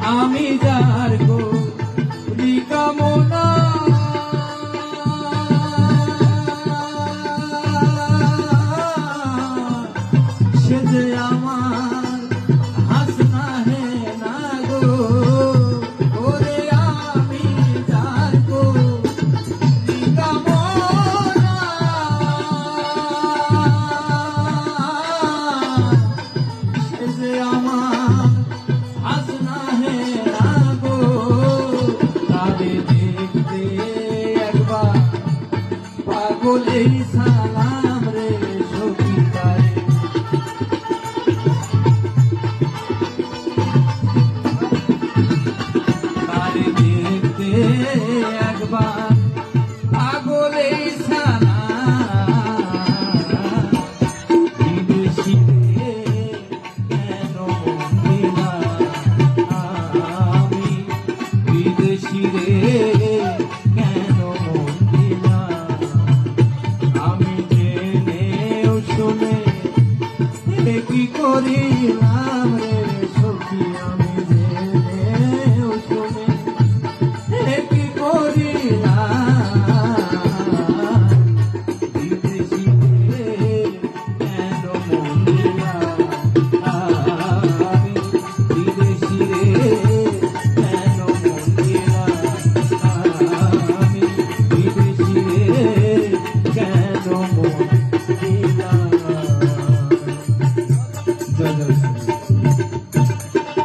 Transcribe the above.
আমি যার করি কামনা সে যে আমার হাসনা হে না গো ওরে আমি যার করি কামনা সে যে আমার হাসনা হে না গো তারে দেখতে একবার পাগলেই সালাম রে সখী তারে তারে দেখতে একবার পাগলেই সালাম বিদেশিতে কেন দিলা আমি বিদেশিরে কেন দিলা আমি জেনেও শুনে কি করিলাম